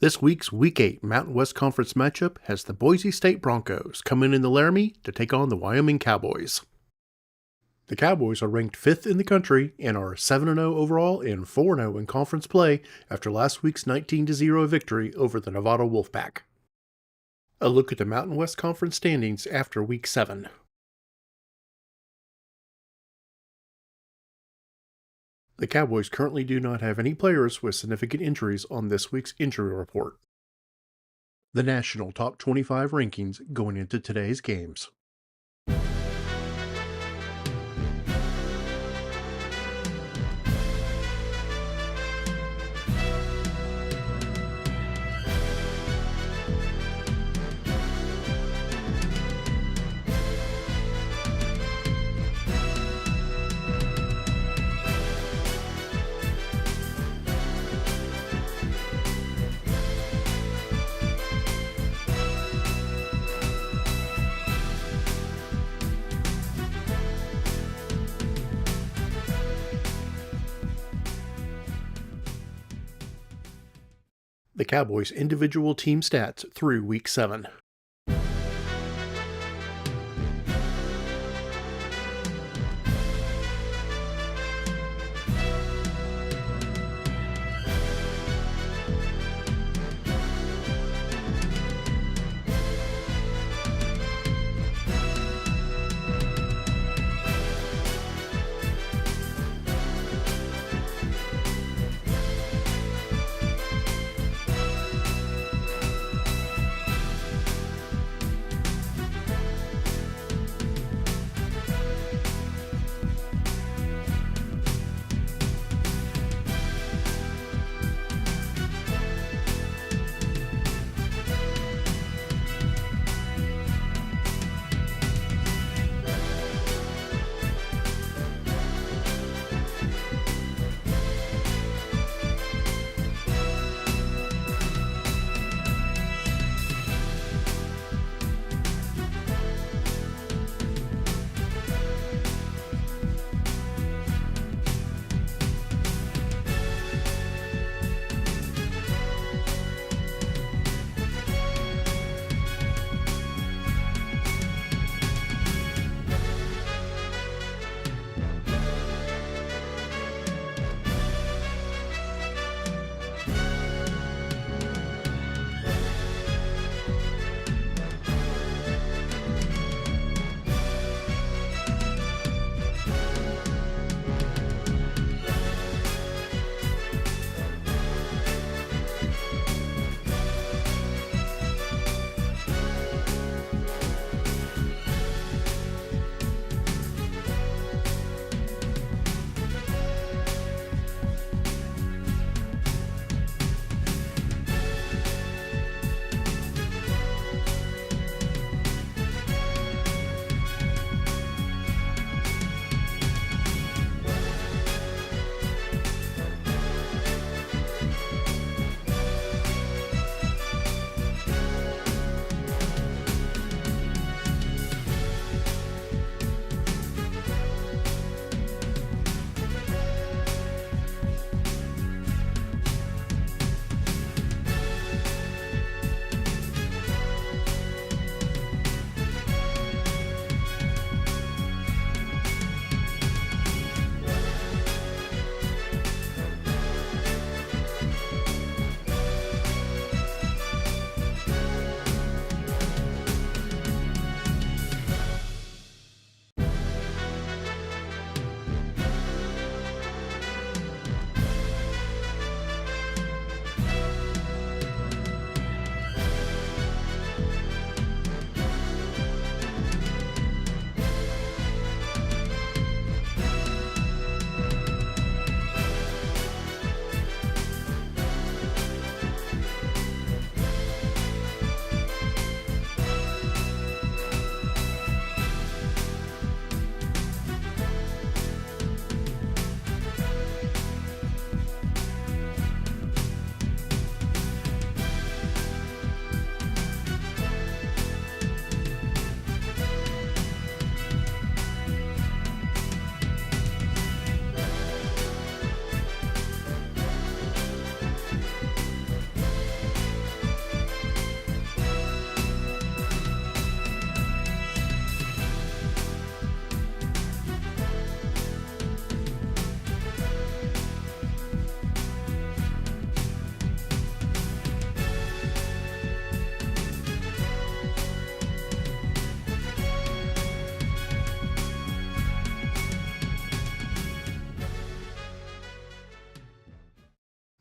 This week's Week 8 Mountain West Conference matchup has the Boise State Broncos coming in the Laramie to take on the Wyoming Cowboys. The Cowboys are ranked 5th in the country and are 7-0 overall and 4-0 in conference play after last week's 19-0 victory over the Nevada Wolfpack. A look at the Mountain West Conference standings after Week 7. The Cowboys currently do not have any players with significant injuries on this week's injury report. The national top 25 rankings going into today's games. The Cowboys' individual team stats through Week 7.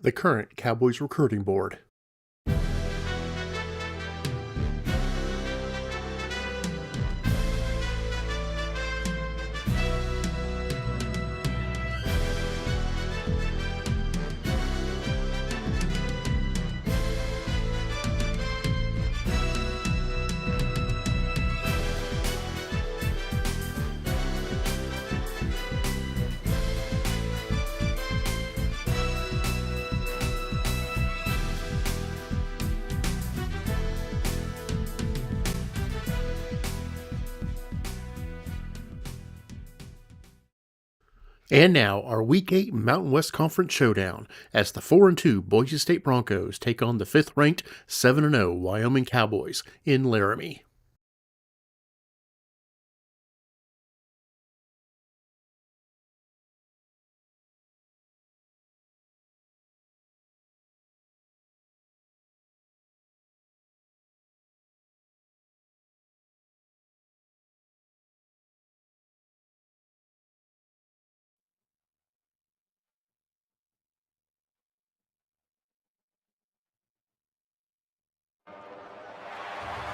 the current Cowboys recruiting board. And now, our Week 8 Mountain West Conference showdown as the 4-2 Boise State Broncos take on the 5th-ranked 7-0 Wyoming Cowboys in Laramie.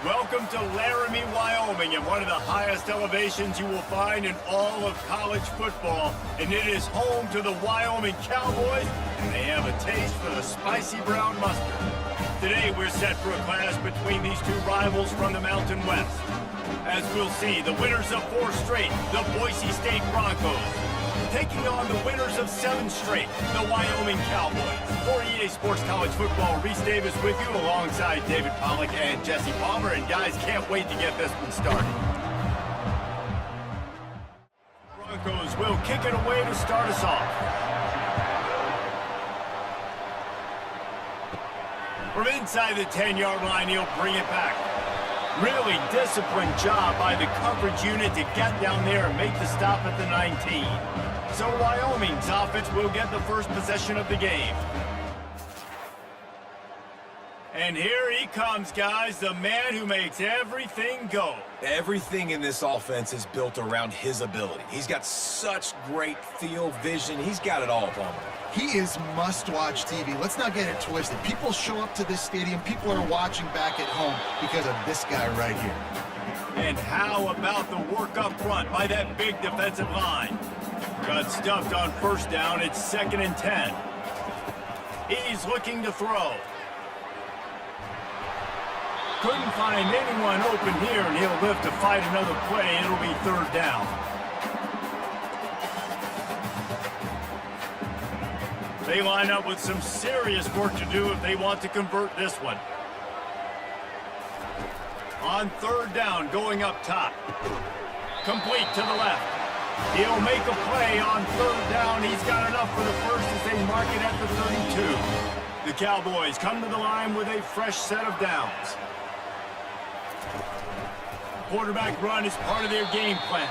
Welcome to Laramie, Wyoming, and one of the highest elevations you will find in all of college football. And it is home to the Wyoming Cowboys, and they have a taste for the spicy brown mustard. Today, we're set for a clash between these two rivals from the Mountain West. As we'll see, the winners of 4 straight, the Boise State Broncos, taking on the winners of 7 straight, the Wyoming Cowboys. For EA Sports College Football, Reese Davis with you alongside David Pollack and Jesse Palmer. And guys, can't wait to get this one started. Broncos will kick it away to start us off. From inside the 10-yard line, he'll bring it back. Really disciplined job by the coverage unit to get down there and make the stop at the 19. So Wyoming's offense will get the first possession of the game. And here he comes, guys, the man who makes everything go. Everything in this offense is built around his ability. He's got such great field vision. He's got it all, Palmer. He is must-watch TV. Let's not get it twisted. People show up to this stadium. People are watching back at home because of this guy right here. And how about the work up front by that big defensive line? Got stuffed on first down. It's 2nd and 10. He's looking to throw. Couldn't find anyone open here, and he'll live to fight another play. It'll be 3rd down. They line up with some serious work to do if they want to convert this one. On 3rd down, going up top. Complete to the left. He'll make a play on 3rd down. He's got enough for the first as they mark it at the 32. The Cowboys come to the line with a fresh set of downs. Quarterback run is part of their game plan.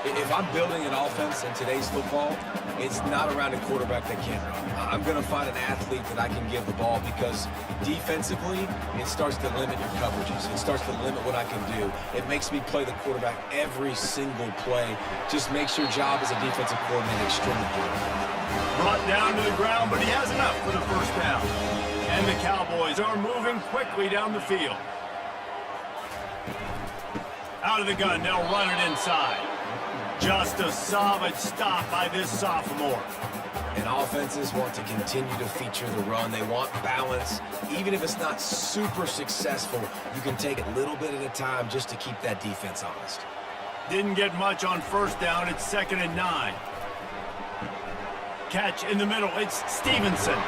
If I'm building an offense in today's football, it's not around a quarterback that can't run. I'm going to find an athlete that I can give the ball because defensively, it starts to limit your coverages. It starts to limit what I can do. It makes me play the quarterback every single play. Just makes your job as a defensive coordinator extremely hard. Brought down to the ground, but he has enough for the first down. And the Cowboys are moving quickly down the field. Out of the gun, they'll run it inside. Just a solid stop by this sophomore. And offenses want to continue to feature the run. They want balance. Even if it's not super successful, you can take it a little bit at a time just to keep that defense honest. Didn't get much on first down. It's 2nd and 9. Catch in the middle. It's Stevenson.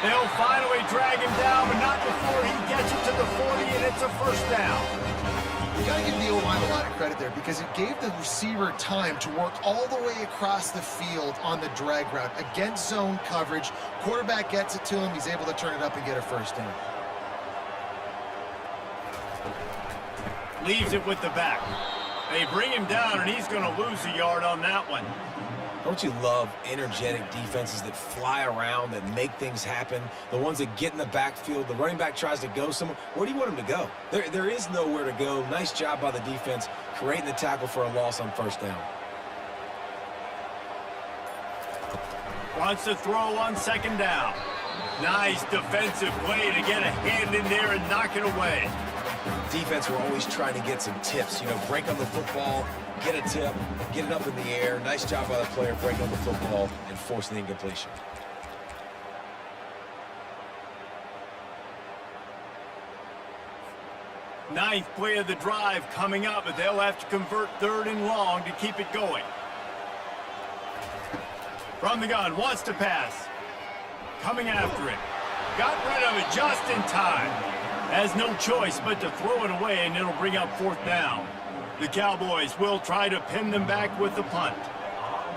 They'll finally drag him down, but not before he gets it to the 40, and it's a first down. You got to give the O-line a lot of credit there because it gave the receiver time to work all the way across the field on the drag route against zone coverage. Quarterback gets it to him. He's able to turn it up and get a first down. Leaves it with the back. They bring him down, and he's going to lose a yard on that one. Don't you love energetic defenses that fly around, that make things happen? The ones that get in the backfield, the running back tries to go somewhere. Where do you want him to go? There is nowhere to go. Nice job by the defense, creating the tackle for a loss on first down. Wants to throw on second down. Nice defensive play to get a hand in there and knock it away. Defense were always trying to get some tips. You know, break on the football, get a tip, get it up in the air. Nice job by the player breaking on the football and forcing the incompletion. Ninth play of the drive coming up, but they'll have to convert 3rd and long to keep it going. From the gun, wants to pass. Coming after it. Got rid of it just in time. Has no choice but to throw it away, and it'll bring up 4th down. The Cowboys will try to pin them back with the punt.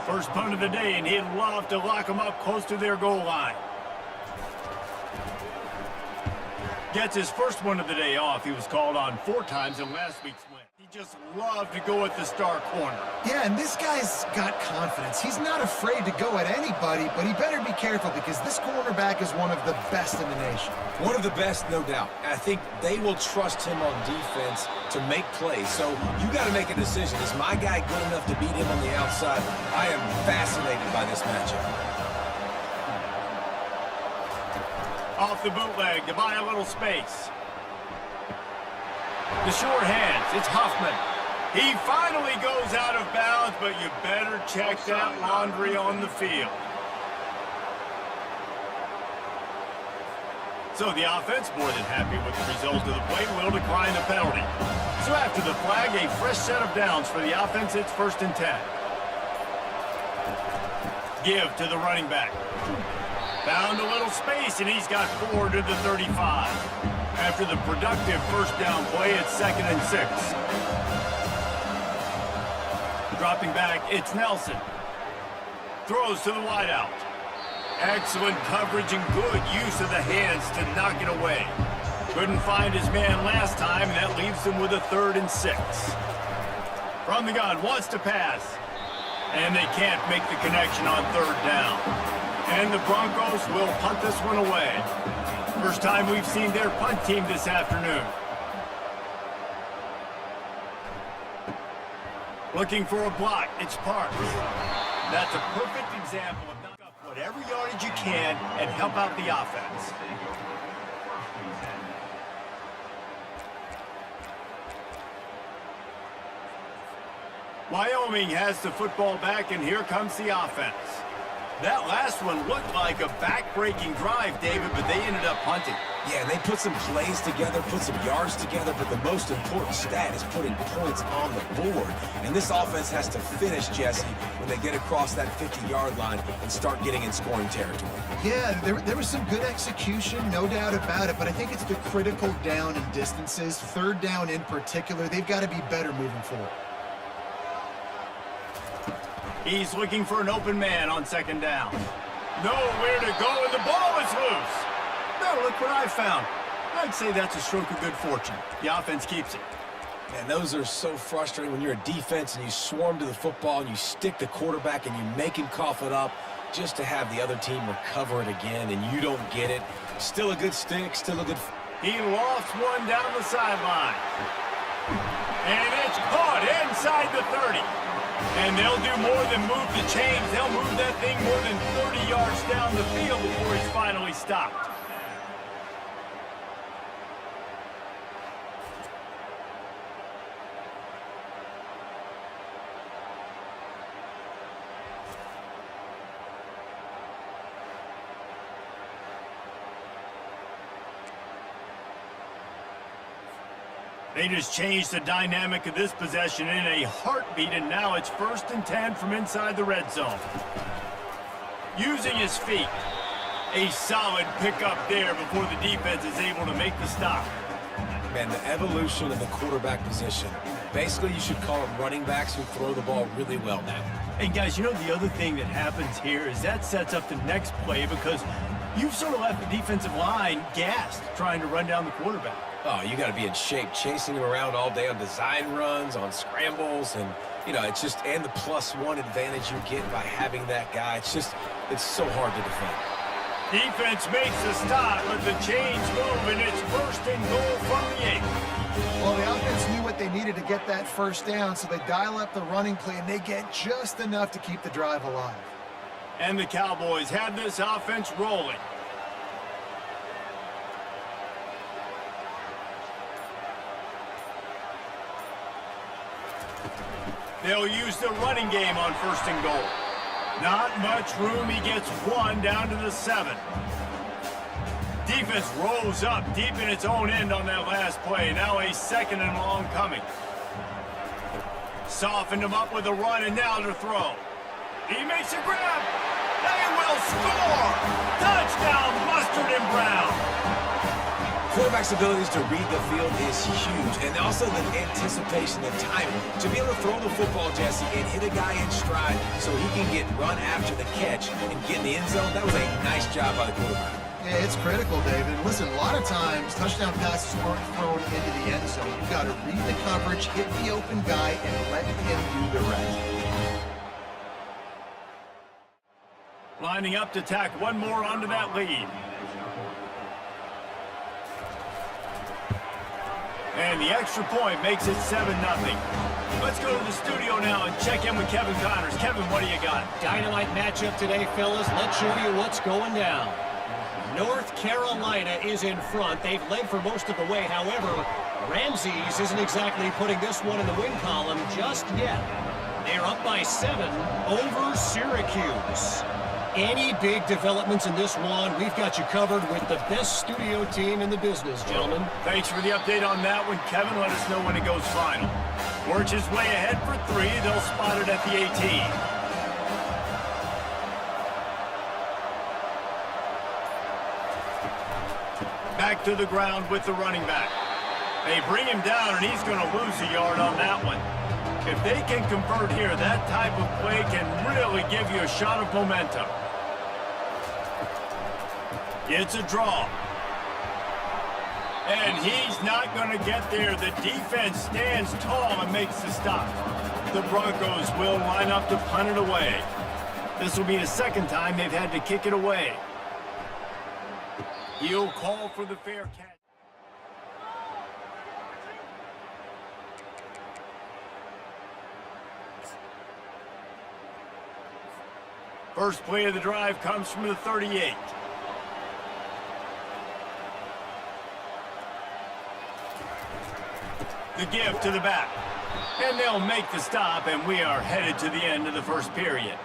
First punt of the day, and he'd love to lock them up close to their goal line. Gets his first one of the day off. He was called on 4 times in last week's win. He just loved to go at the star corner. Yeah, and this guy's got confidence. He's not afraid to go at anybody, but he better be careful because this cornerback is one of the best in the nation. One of the best, no doubt. I think they will trust him on defense to make plays. So you got to make a decision. Is my guy good enough to beat him on the outside? I am fascinated by this matchup. Off the bootleg to buy a little space. The short hands, it's Huffman. He finally goes out of bounds, but you better check that laundry on the field. So the offense, more than happy with the result of the play, will decline the penalty. So after the flag, a fresh set of downs for the offense. It's 1st and 10. Give to the running back. Found a little space, and he's got 4 to the 35. After the productive first down play, it's 2nd and 6. Dropping back, it's Nelson. Throws to the wideout. Excellent coverage and good use of the hands to knock it away. Couldn't find his man last time, and that leaves him with a 3rd and 6. From the gun, wants to pass. And they can't make the connection on 3rd down. And the Broncos will punt this one away. First time we've seen their punt team this afternoon. Looking for a block, it's Parks. That's a perfect example of knock up whatever yardage you can and help out the offense. Wyoming has the football back, and here comes the offense. That last one looked like a back-breaking drive, David, but they ended up punting. Yeah, they put some plays together, put some yards together, but the most important stat is putting points on the board. And this offense has to finish, Jesse, when they get across that 50-yard line and start getting in scoring territory. Yeah, there was some good execution, no doubt about it, but I think it's the critical down and distances, 3rd down in particular. They've got to be better moving forward. He's looking for an open man on 2nd down. Nowhere to go, and the ball is loose. Now look what I found. I'd say that's a stroke of good fortune. The offense keeps it. Man, those are so frustrating when you're a defense and you swarm to the football and you stick the quarterback and you make him cough it up just to have the other team recover it again and you don't get it. Still a good stick, still a good... He lofts one down the sideline. And it's caught inside the 30. And they'll do more than move the chains. They'll move that thing more than 30 yards down the field before he's finally stopped. They just changed the dynamic of this possession in a heartbeat, and now it's 1st and 10 from inside the red zone. Using his feet. A solid pickup there before the defense is able to make the stop. Man, the evolution of the quarterback position. Basically, you should call them running backs who throw the ball really well now. And guys, you know the other thing that happens here is that sets up the next play because you've sort of left the defensive line gassed trying to run down the quarterback. Oh, you got to be in shape, chasing him around all day on design runs, on scrambles, and, you know, it's just, and the +1 advantage you get by having that guy. It's just, it's so hard to defend. Defense makes the stop, but the chains move, and it's 1st and goal from the 8. Well, the offense knew what they needed to get that 1st down, so they dial up the running play, and they get just enough to keep the drive alive. And the Cowboys have this offense rolling. They'll use the running game on 1st and goal. Not much room. He gets one down to the 7. Defense rolls up deep in its own end on that last play. Now a 2nd and long coming. Softened him up with a run, and now to throw. He makes a grab. They will score! Touchdown, Mustard and Brown! Quarterback's abilities to read the field is huge, and also the anticipation, the timing. To be able to throw the football, Jesse, and hit a guy in stride so he can get run after the catch and get in the end zone, that was a nice job by the quarterback. Yeah, it's critical, David. Listen, a lot of times, touchdown passes weren't thrown into the end zone. You've got to read the coverage, hit the open guy, and let him do the rest. Lining up to tack one more onto that lead. And the extra point makes it 7-0. Let's go to the studio now and check in with Kevin Connors. Kevin, what do you got? Dynamite matchup today, fellas. Let's show you what's going down. North Carolina is in front. They've led for most of the way. However, Ramses isn't exactly putting this one in the win column just yet. They're up by 7 over Syracuse. Any big developments in this one, we've got you covered with the best studio team in the business, gentlemen. Thanks for the update on that one, Kevin. Let us know when it goes final. Works his way ahead for 3. They'll spot it at the 18. Back to the ground with the running back. They bring him down, and he's going to lose a yard on that one. If they can convert here, that type of play can really give you a shot of momentum. It's a draw. And he's not going to get there. The defense stands tall and makes the stop. The Broncos will line up to punt it away. This will be the 2nd time they've had to kick it away. He'll call for the fair catch. First play of the drive comes from the 38. The give to the back. And they'll make the stop, and we are headed to the end of the first period.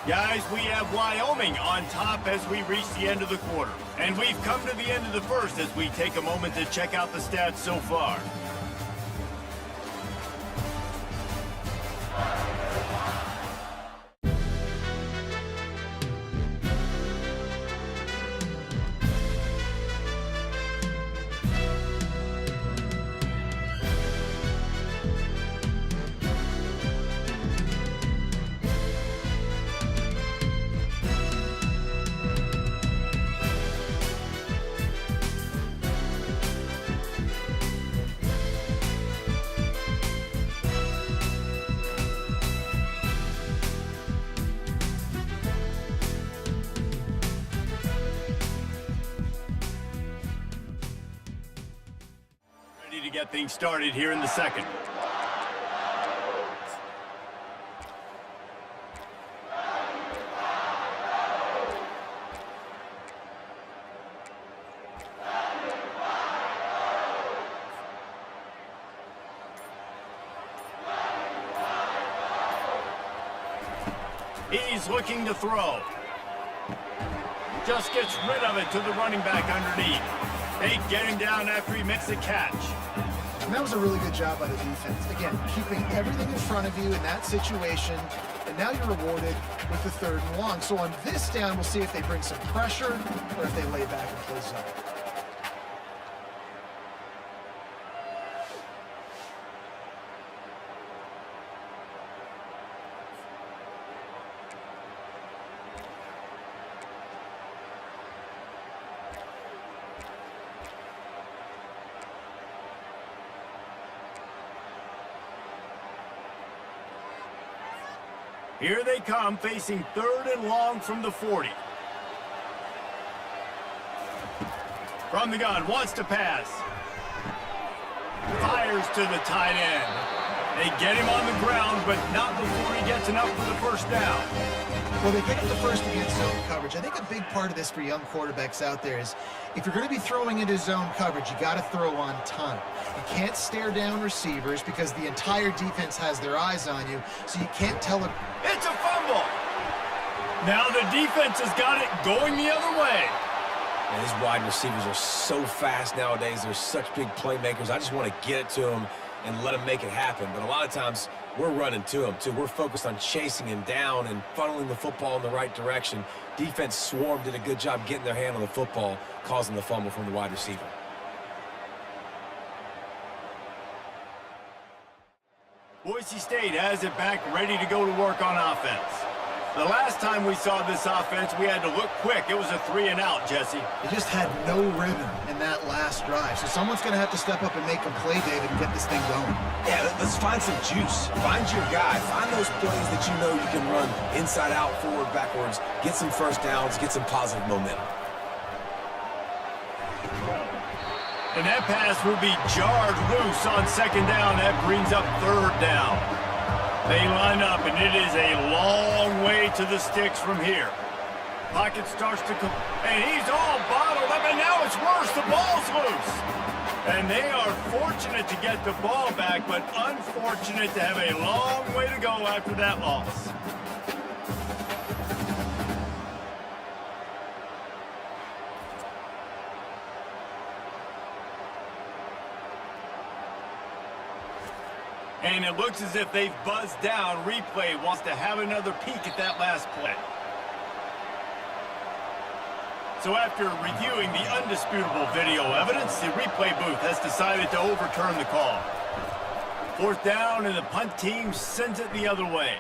Guys, we have Wyoming on top as we reach the end of the quarter. And we've come to the end of the first as we take a moment to check out the stats so far. To get things started here in the second. He's looking to throw. Just gets rid of it to the running back underneath. They get him down after he makes the catch. And that was a really good job by the defense. Again, keeping everything in front of you in that situation, and now you're rewarded with the 3rd and long. So on this down, we'll see if they bring some pressure or if they lay back and play zone. Here they come, facing 3rd and long from the 40. From the gun, wants to pass. Fires to the tight end. They get him on the ground, but not before he gets enough for the first down. Well, they pick up the first against zone coverage. I think a big part of this for young quarterbacks out there is if you're going to be throwing into zone coverage, you got to throw on time. You can't stare down receivers because the entire defense has their eyes on you, so you can't tell it. It's a fumble. Now the defense has got it going the other way. Man, these wide receivers are so fast nowadays. They're such big playmakers. I just want to get it to them and let them make it happen. But a lot of times, we're running to them, too. We're focused on chasing him down and funneling the football in the right direction. Defense swarmed, did a good job getting their hand on the football, causing the fumble from the wide receiver. Boise State has it back, ready to go to work on offense. The last time we saw this offense, we had to look quick. It was a 3-and-out, Jesse. They just had no rhythm in that last drive. So someone's going to have to step up and make a play, David, and get this thing going. Yeah, let's find some juice. Find your guy. Find those plays that you know you can run inside out, forward, backwards. Get some first downs. Get some positive momentum. And that pass will be jarred loose on second down. That brings up third down. They line up, and it is a long way to the sticks from here. Pocket starts to come, and he's all bottled up, and now it's worse. The ball's loose. And they are fortunate to get the ball back, but unfortunate to have a long way to go after that loss. And it looks as if they've buzzed down. Replay wants to have another peek at that last play. So after reviewing the undisputable video evidence, the replay booth has decided to overturn the call. Fourth down, and the punt team sends it the other way.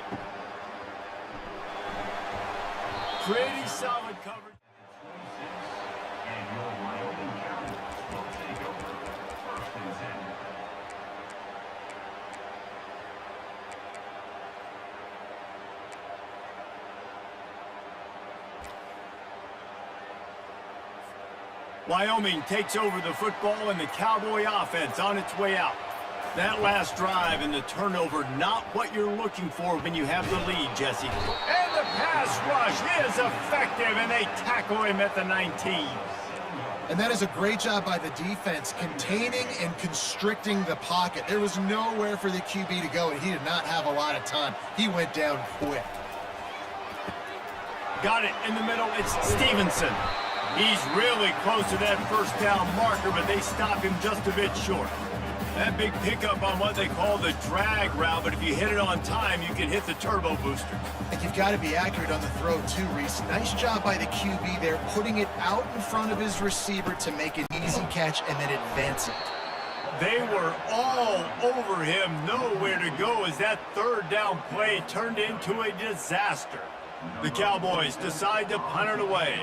Pretty solid coverage. Wyoming takes over the football, and the Cowboy offense on its way out. That last drive and the turnover, not what you're looking for when you have the lead, Jesse. And the pass rush is effective, and they tackle him at the 19. And that is a great job by the defense, containing and constricting the pocket. There was nowhere for the QB to go, and he did not have a lot of time. He went down quick. Got it in the middle. It's Stevenson. He's really close to that first down marker, but they stop him just a bit short. That big pickup on what they call the drag route, but if you hit it on time, you can hit the turbo booster. And you've got to be accurate on the throw too, Reese. Nice job by the QB there, putting it out in front of his receiver to make an easy catch and then advance it. They were all over him, nowhere to go as that third down play turned into a disaster. The Cowboys decide to punt it away.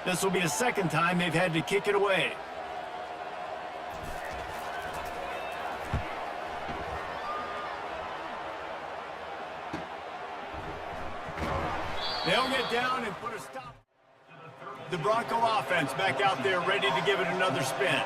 This will be the second time they've had to kick it away. They'll get down and put a stop. The Bronco offense back out there ready to give it another spin.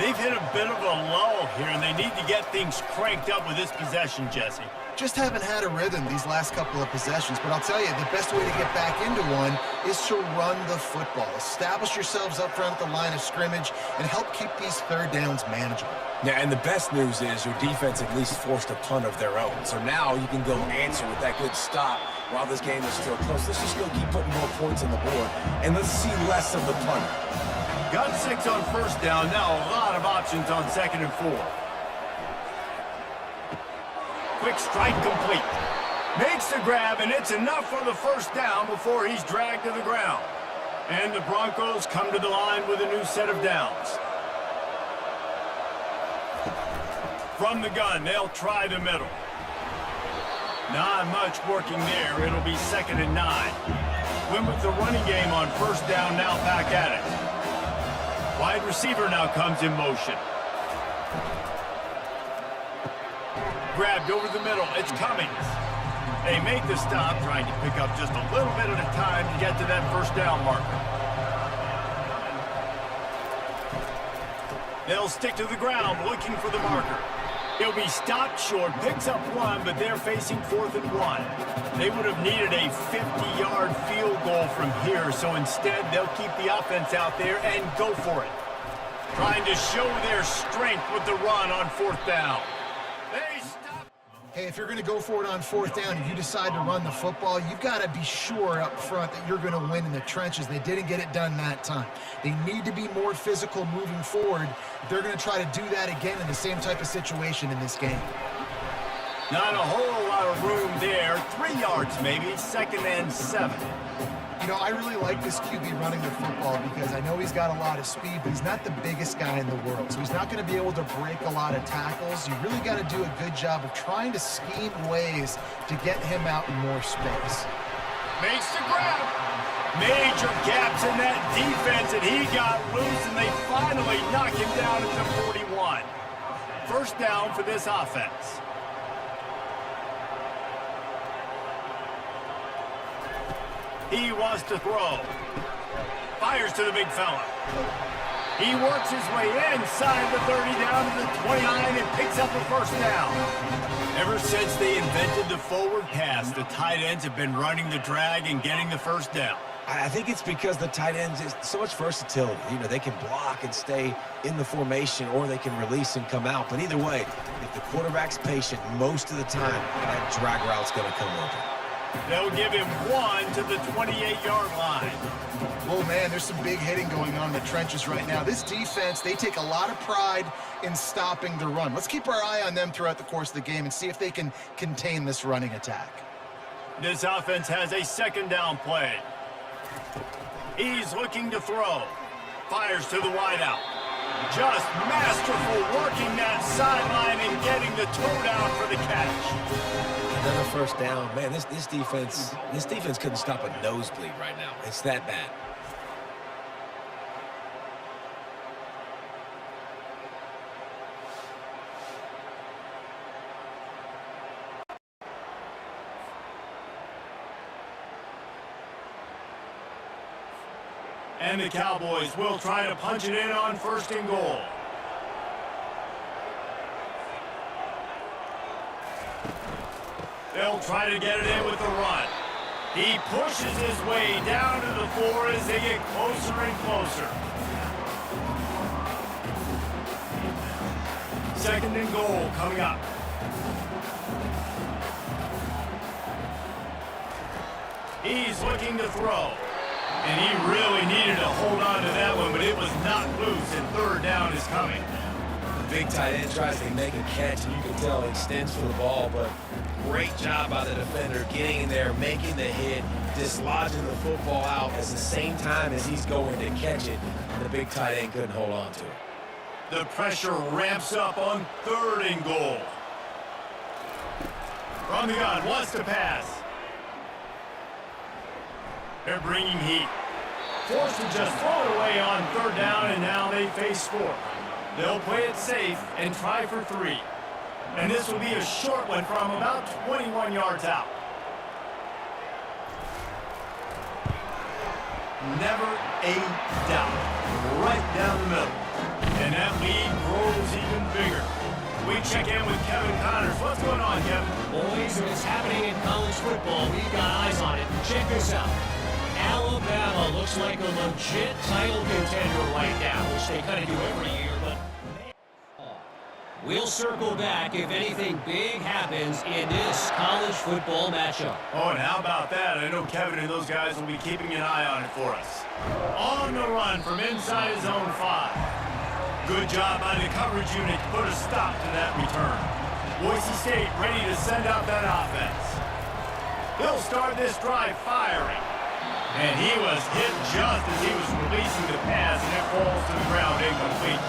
They've hit a bit of a lull here, and they need to get things cranked up with this possession, Jesse. Just haven't had a rhythm these last couple of possessions, but I'll tell you, the best way to get back into one is to run the football. Establish yourselves up front at the line of scrimmage and help keep these third downs manageable. Yeah, and the best news is your defense at least forced a punt of their own. So now you can go answer with that good stop while this game is still close. Let's just go keep putting more points on the board, and let's see less of the punter. Got 6 on first down, now a lot of options on 2nd and 4. Quick strike complete. Makes the grab, and it's enough for the first down before he's dragged to the ground. And the Broncos come to the line with a new set of downs. From the gun, they'll try the middle. Not much working there. It'll be 2nd and 9. Win with the running game on first down, now back at it. Wide receiver now comes in motion. Grabbed over the middle. It's Cummings. They make the stop, trying to pick up just a little bit at a time to get to that first down marker. They'll stick to the ground, looking for the marker. He'll be stopped short, picks up one, but they're facing 4th and 1. They would have needed a 50-yard field goal from here, so instead they'll keep the offense out there and go for it. Trying to show their strength with the run on 4th down. They stop. Hey, if you're going to go for it on 4th down and you decide to run the football, you've got to be sure up front that you're going to win in the trenches. They didn't get it done that time. They need to be more physical moving forward. They're going to try to do that again in the same type of situation in this game. Not a whole lot of room there. 3 yards maybe, 2nd and 7. You know, I really like this QB running the football because I know he's got a lot of speed, but he's not the biggest guy in the world. So he's not going to be able to break a lot of tackles. You really got to do a good job of trying to scheme ways to get him out in more space. Makes the grab. Major gaps in that defense, and he got loose, and they finally knock him down at the 41. 1st down for this offense. He wants to throw. Fires to the big fella. He works his way inside the 30 down to the 29 and picks up a 1st down. Ever since they invented the forward pass, the tight ends have been running the drag and getting the 1st down. I think it's because the tight ends is so much versatility. You know, they can block and stay in the formation, or they can release and come out. But either way, if the quarterback's patient most of the time, that drag route's going to come open. They'll give him 1 to the 28-yard line. Oh, man, there's some big hitting going on in the trenches right now. This defense, they take a lot of pride in stopping the run. Let's keep our eye on them throughout the course of the game and see if they can contain this running attack. This offense has a 2nd down play. He's looking to throw. Fires to the wideout. Just masterful working that sideline and getting the toe down for the catch. Another 1st down. Man, this defense couldn't stop a nosebleed right now. It's that bad. And the Cowboys will try to punch it in on 1st and goal. They'll try to get it in with the run. He pushes his way down to the 4 as they get closer and closer. 2nd and goal coming up. He's looking to throw. And he really needed to hold on to that one, but it was not loose, and 3rd down is coming. The big tight end tries to make a catch, and you can tell he stands for the ball, but great job by the defender getting in there, making the hit, dislodging the football out at the same time as he's going to catch it. The big tight end couldn't hold on to it. The pressure ramps up on 3rd and goal. From the gun, wants to pass. They're bringing heat. Forced to just throw it away on 3rd down, and now they face 4th. They'll play it safe and try for 3. And this will be a short one from about 21 yards out. Never a doubt. Right down the middle. And that lead grows even bigger. We check in with Kevin Connors. What's going on, Kevin? Boys, if it's happening in college football, we've got eyes on it. Check this out. Alabama looks like a legit title contender right now, which they kind of do every year, but we'll circle back if anything big happens in this college football matchup. Oh, and how about that? I know Kevin and those guys will be keeping an eye on it for us. On the run from inside his own 5. Good job by the coverage unit to put a stop to that return. Boise State ready to send out that offense. They'll start this drive firing. And he was hit just as he was releasing the pass, and it falls to the ground incomplete.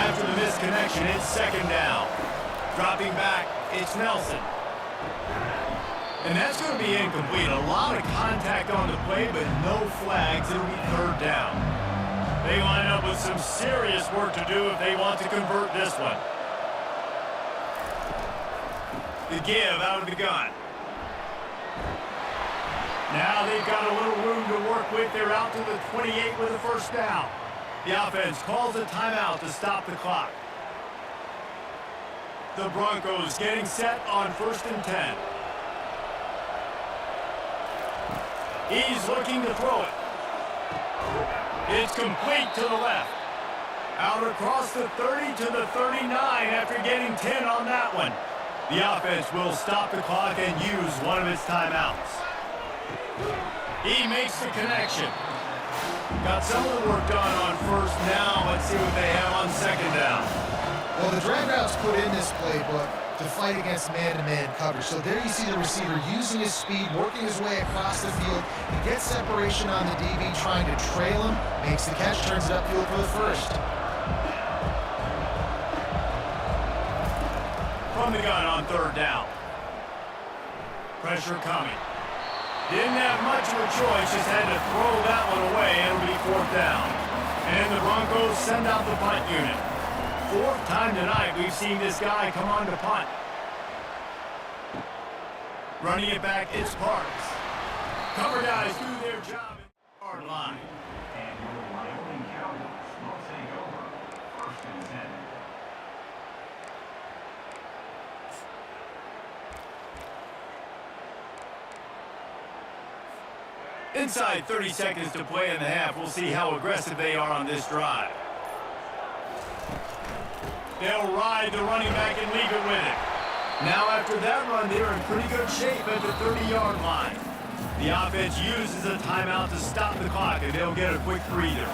After the misconnection, it's 2nd down. Dropping back, it's Nelson. And that's going to be incomplete. A lot of contact on the play, but no flags. It'll be 3rd down. They line up with some serious work to do if they want to convert this one. The give out of the gun. Now they've got a little room to work with. They're out to the 28 with a 1st down. The offense calls a timeout to stop the clock. The Broncos getting set on 1st and 10. He's looking to throw it. It's complete to the left. Out across the 30 to the 39 after getting 10 on that one. The offense will stop the clock and use one of its timeouts. He makes the connection. Got some of the work done on 1st down. Let's see what they have on 2nd down. Well, the drag route's put in this playbook to fight against man-to-man coverage. So there you see the receiver using his speed, working his way across the field. He gets separation on the DB, trying to trail him, makes the catch, turns it upfield for the 1st. From the gun on 3rd down. Pressure coming. Didn't have much of a choice, just had to throw that one away. It'll be 4th down. And the Broncos send out the punt unit. 4th time tonight we've seen this guy come on to punt. Running it back, it's Parks. Cover guys do their job at the hard line. And your Wyoming Cowboys will take over 1st and 10. Inside 30 seconds to play in the half. We'll see how aggressive they are on this drive. They'll ride the running back and leave it with it. Now after that run, they're in pretty good shape at the 30-yard line. The offense uses a timeout to stop the clock, and they'll get a quick breather.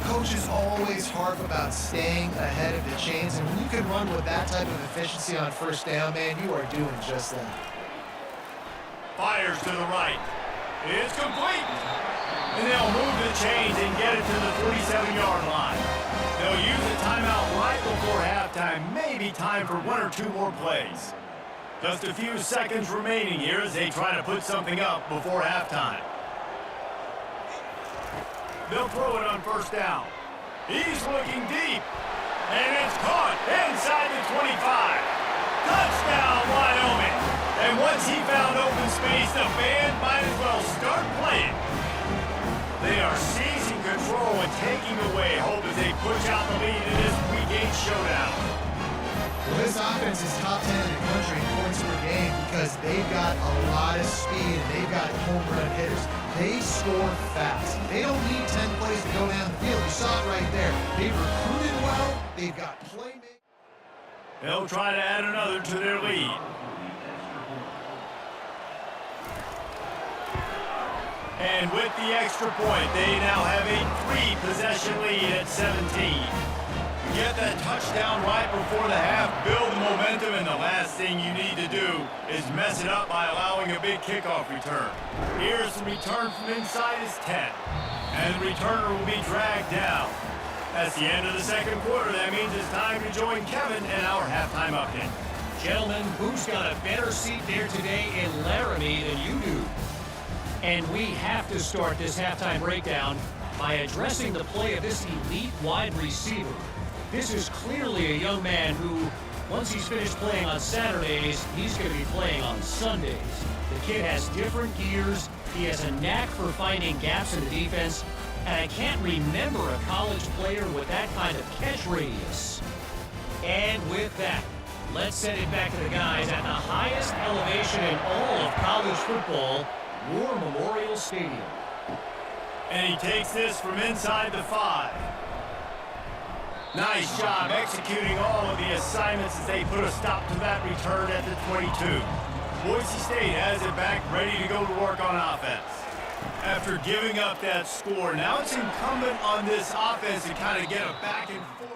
Coaches always harp about staying ahead of the chains, and when you can run with that type of efficiency on 1st down, man, you are doing just that. Fires to the right. It's complete. And they'll move the chains and get it to the 47-yard line. They'll use a timeout right before halftime, maybe time for 1 or 2 more plays. Just a few seconds remaining here as they try to put something up before halftime. They'll throw it on 1st down. He's looking deep. And it's caught inside the 25. Touchdown, Wyoming. And once he found open space, the band might as well start playing. They are seizing control and taking away hope as they push out the lead in this pre-game showdown. Well, this offense is top 10 in the country in points per game because they've got a lot of speed and they've got home run hitters. They score fast. They don't need 10 plays to go down the field. You saw it right there. They've recruited well. They've got playmakers. They'll try to add another to their lead. And with the extra point, they now have a 3-possession lead at 17. Get that touchdown right before the half, build the momentum, and the last thing you need to do is mess it up by allowing a big kickoff return. Here's the return from inside his 10, and the returner will be dragged down. That's the end of the 2nd quarter. That means it's time to join Kevin in our halftime update. Gentlemen, who's got a better seat there today in Laramie than you do? And we have to start this halftime breakdown by addressing the play of this elite wide receiver. This is clearly a young man who, once he's finished playing on Saturdays, he's going to be playing on Sundays. The kid has different gears. He has a knack for finding gaps in the defense. And I can't remember a college player with that kind of catch radius. And with that, let's send it back to the guys at the highest elevation in all of college football, War Memorial Stadium. And he takes this from inside the 5. Nice job executing all of the assignments as they put a stop to that return at the 22. Boise State has it back, ready to go to work on offense. After giving up that score, now it's incumbent on this offense to kind of get a back and forth.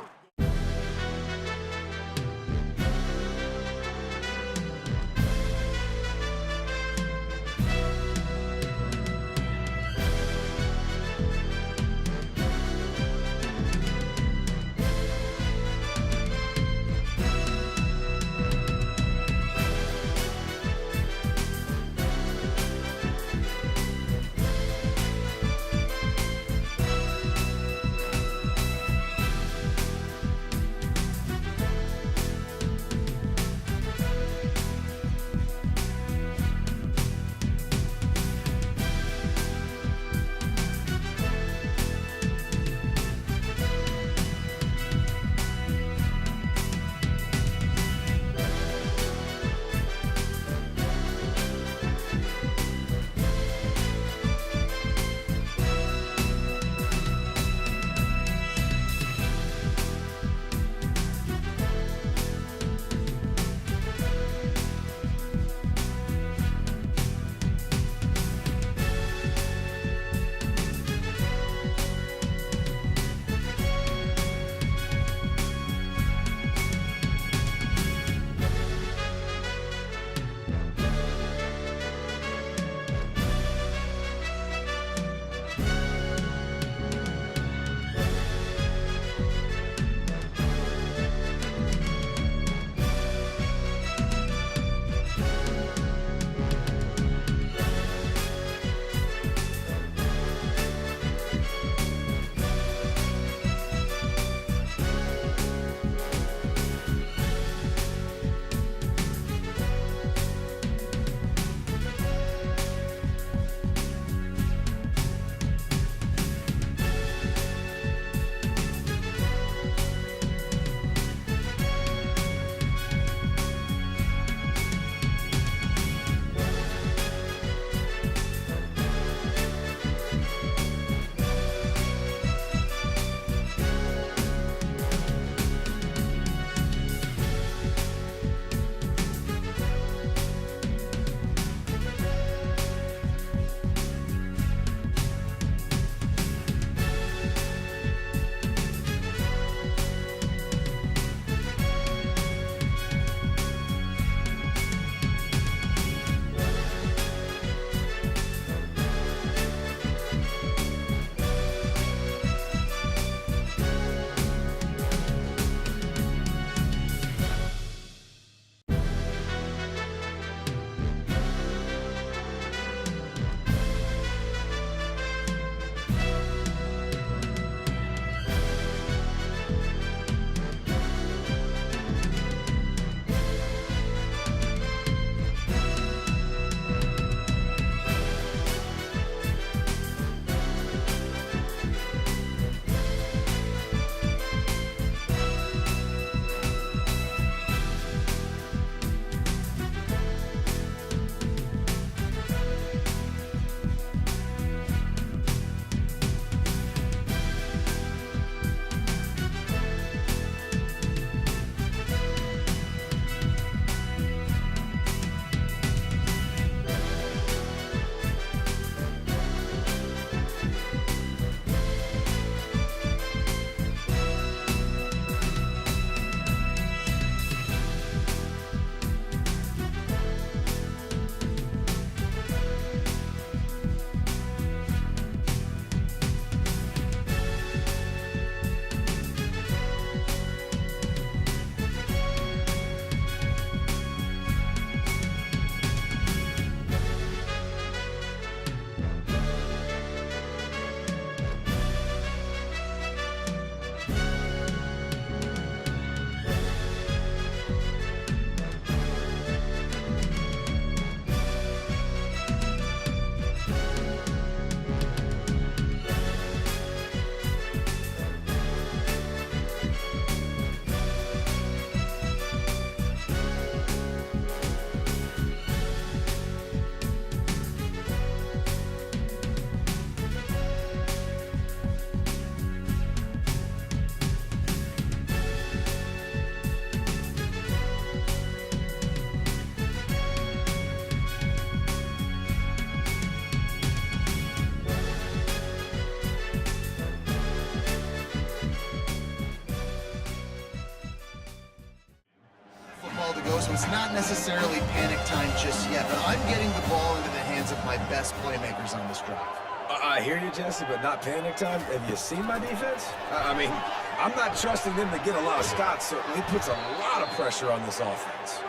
so it's not necessarily panic time just yet, but I'm getting the ball into the hands of my best playmakers on this drive. I hear you, Jesse, but not panic time. Have you seen my defense? I mean, I'm not trusting them to get a lot of stops, so it puts a lot of pressure on this offense.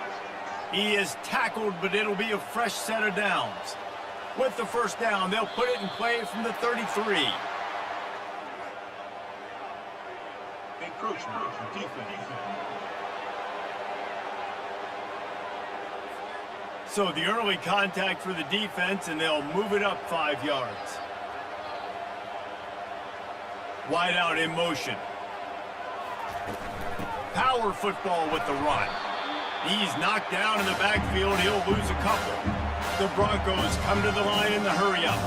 He is tackled, but it'll be a fresh set of downs. With the first down, they'll put it in play from the 33. Encroachment, defense. So the early contact for the defense, and they'll move it up 5 yards. Wide out in motion. Power football with the run. He's knocked down in the backfield. He'll lose a couple. The Broncos come to the line in the hurry-up.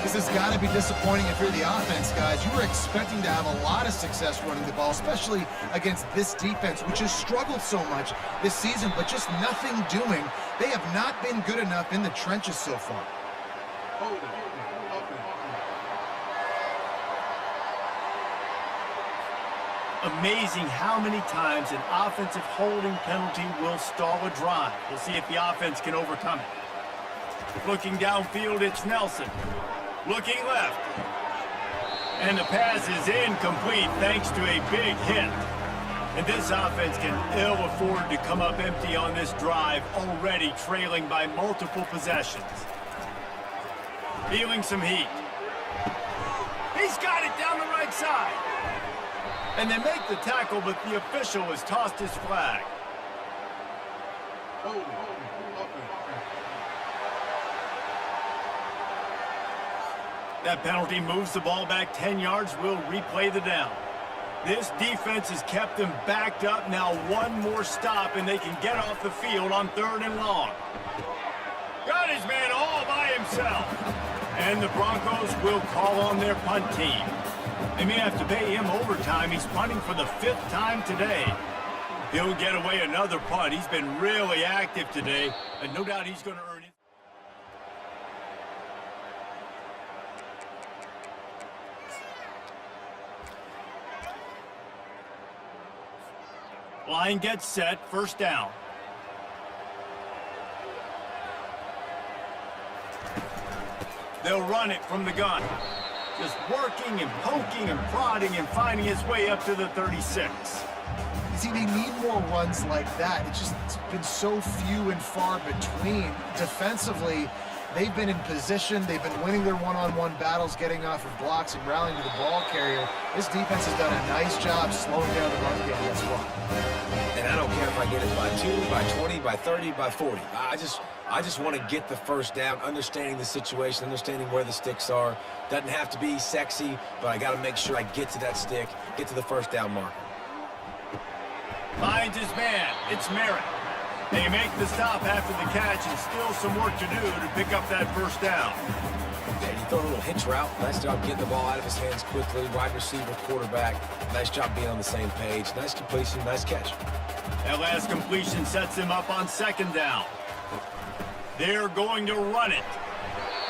This has got to be disappointing if you're the offense, guys. You were expecting to have a lot of success running the ball, especially against this defense, which has struggled so much this season, but just nothing doing. They have not been good enough in the trenches so far. Amazing how many times an offensive holding penalty will stall a drive. We'll see if the offense can overcome it. Looking downfield, it's Nelson. Looking left. And the pass is incomplete thanks to a big hit. And this offense can ill afford to come up empty on this drive, already trailing by multiple possessions. Feeling some heat. He's got it down the right side. And they make the tackle, but the official has tossed his flag. That penalty moves the ball back 10 yards. We'll replay the down. This defense has kept them backed up. Now one more stop, and they can get off the field on 3rd and long. Got his man all by himself. And the Broncos will call on their punt team. They may have to pay him overtime. He's punting for the 5th time today. He'll get away another punt. He's been really active today, and no doubt he's going to earn it. Line gets set, 1st down. They'll run it from the gun. Just working and poking and prodding and finding his way up to the 36. See, they need more runs like that. It's been so few and far between. Defensively, they've been in position. They've been winning their one-on-one battles, getting off of blocks and rallying to the ball carrier. This defense has done a nice job slowing down the run game thus far. And I don't care if I get it by 2, by 20, by 30, by 40. I just want to get the first down, understanding the situation, understanding where the sticks are. Doesn't have to be sexy, but I got to make sure I get to that stick, get to the 1st down marker. Finds his man. It's Merritt. They make the stop after the catch, and still some work to do to pick up that 1st down. Yeah, you throw a little hitch route. Nice job getting the ball out of his hands quickly. Wide receiver, quarterback. Nice job being on the same page. Nice completion, nice catch. That last completion sets him up on 2nd down. They're going to run it.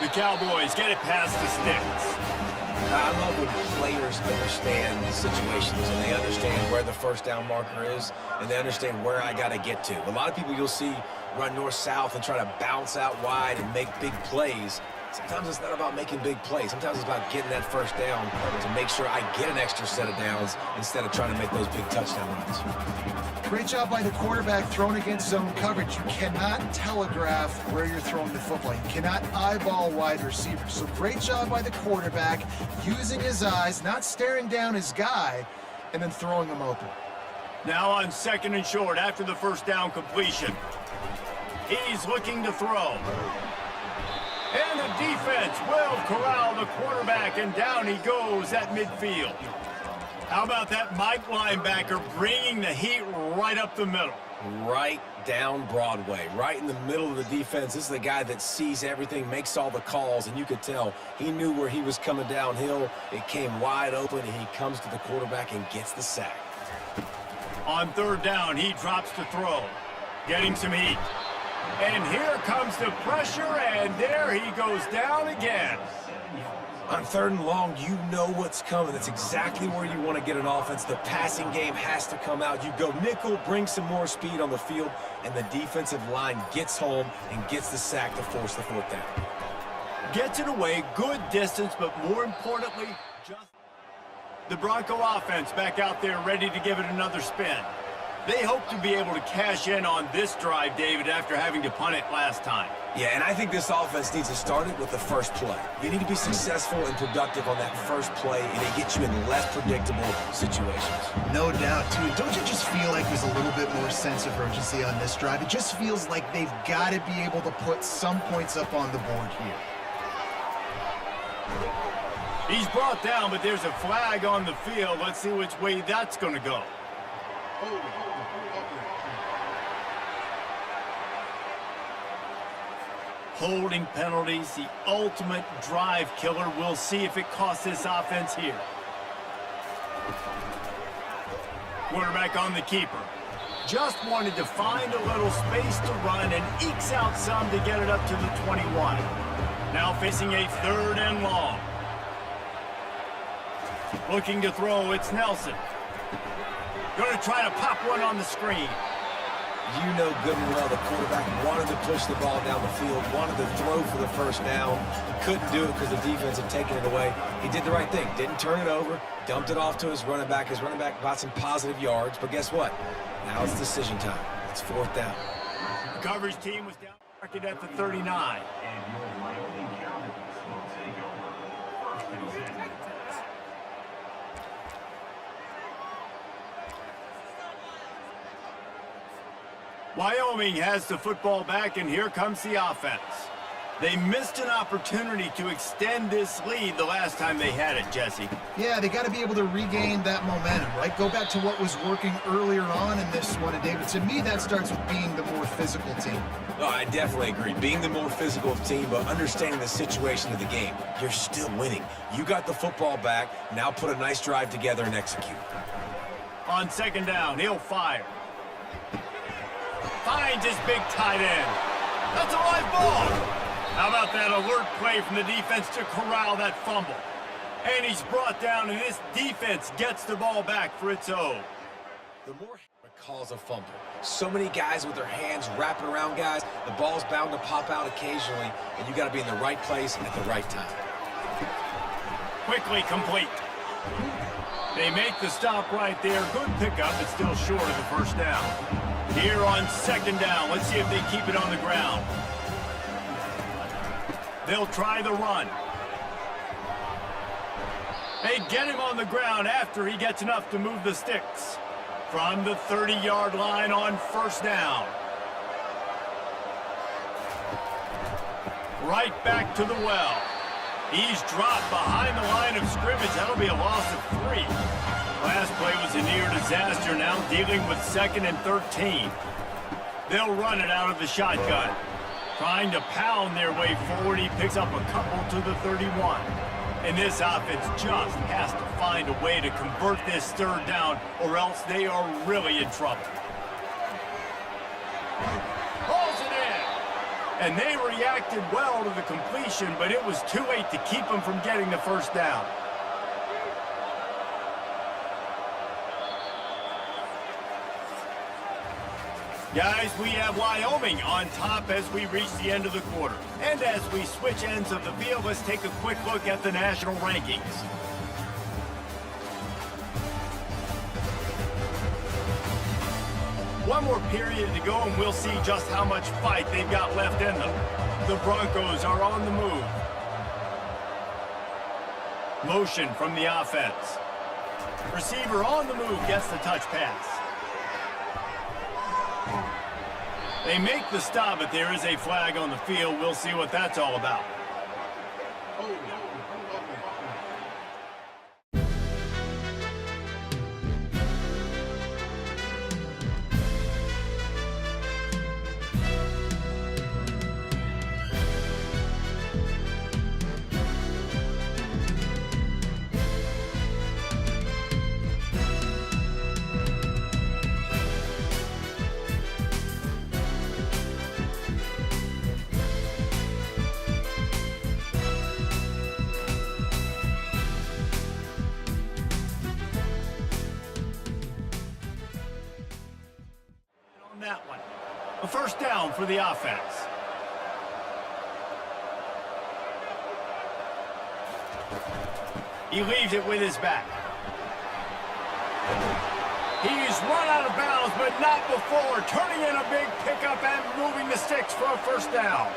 The Cowboys get it past the sticks. I love when players understand the situations and they understand where the 1st down marker is and they understand where I got to get to. A lot of people you'll see run north-south and try to bounce out wide and make big plays. Sometimes it's not about making big plays. Sometimes it's about getting that 1st down to make sure I get an extra set of downs instead of trying to make those big touchdown runs. Great job by the quarterback thrown against zone coverage. You cannot telegraph where you're throwing the football. You cannot eyeball wide receivers. So great job by the quarterback using his eyes, not staring down his guy, and then throwing him open. Now on 2nd and short after the 1st down completion. He's looking to throw. And the defense will corral the quarterback, and down he goes at midfield. How about that Mike linebacker bringing the heat right up the middle? Right down Broadway, right in the middle of the defense. This is the guy that sees everything, makes all the calls, and you could tell he knew where he was coming downhill. It came wide open, and he comes to the quarterback and gets the sack. On 3rd down, he drops to throw, getting some heat. And here comes the pressure, and there he goes down again. On 3rd and long, you know what's coming. That's exactly where you want to get an offense. The passing game has to come out. You go nickel, bring some more speed on the field, and the defensive line gets home and gets the sack to force the 4th down. Gets it away, good distance, but more importantly, just the Bronco offense back out there ready to give it another spin. They hope to be able to cash in on this drive, David, after having to punt it last time. Yeah, and I think this offense needs to start it with the first play. You need to be successful and productive on that first play, and it gets you in less predictable situations. No doubt, too. Don't you just feel like there's a little bit more sense of urgency on this drive? It just feels like they've got to be able to put some points up on the board here. He's brought down, but there's a flag on the field. Let's see which way that's going to go. Holding penalties, the ultimate drive killer. We'll see if it costs this offense here. Quarterback on the keeper. Just wanted to find a little space to run and ekes out some to get it up to the 21. Now facing a 3rd and long. Looking to throw, it's Nelson. Going to try to pop one on the screen. You know good and well the quarterback wanted to push the ball down the field, wanted to throw for the 1st down. He couldn't do it because the defense had taken it away. He did the right thing. Didn't turn it over. Dumped it off to his running back. His running back got some positive yards. But guess what? Now it's decision time. It's 4th down. The coverage team was down market at the 39. And your Wyoming Cowboys will take over 1st and 10. Wyoming has the football back, and here comes the offense. They missed an opportunity to extend this lead the last time they had it, Jesse. Yeah, they got to be able to regain that momentum, right? Go back to what was working earlier on in this one, and David, to me, that starts with being the more physical team. Oh, I definitely agree. Being the more physical team, but understanding the situation of the game. You're still winning. You got the football back. Now put a nice drive together and execute. On 2nd down, he'll fire. Finds his big tight end. That's a live ball. How about that alert play from the defense to corral that fumble? And he's brought down, and this defense gets the ball back for its own. The more calls a fumble. So many guys with their hands wrapping around guys. The ball's bound to pop out occasionally, and you got to be in the right place at the right time. Quickly complete. They make the stop right there. Good pickup, but still short of the 1st down. Here on 2nd down, let's see if they keep it on the ground. They'll try the run. They get him on the ground after he gets enough to move the sticks. From the 30-yard line on 1st down. Right back to the well. He's dropped behind the line of scrimmage. That'll be a loss of 3. Last play was a near disaster, now dealing with 2nd and 13. They'll run it out of the shotgun. Trying to pound their way forward, he picks up a couple to the 31. And this offense just has to find a way to convert this 3rd down, or else they are really in trouble. Hauls it in. And they reacted well to the completion, but it was too late to keep them from getting the 1st down. Guys, we have Wyoming on top as we reach the end of the quarter. And as we switch ends of the field, let's take a quick look at the national rankings. One more period to go, and we'll see just how much fight they've got left in them. The Broncos are on the move. Motion from the offense. Receiver on the move gets the touch pass. They make the stop, but there is a flag on the field. We'll see what that's all about. A first down for the offense. He leaves it with his back. He's run out of bounds, but not before turning in a big pickup and moving the sticks for a first down.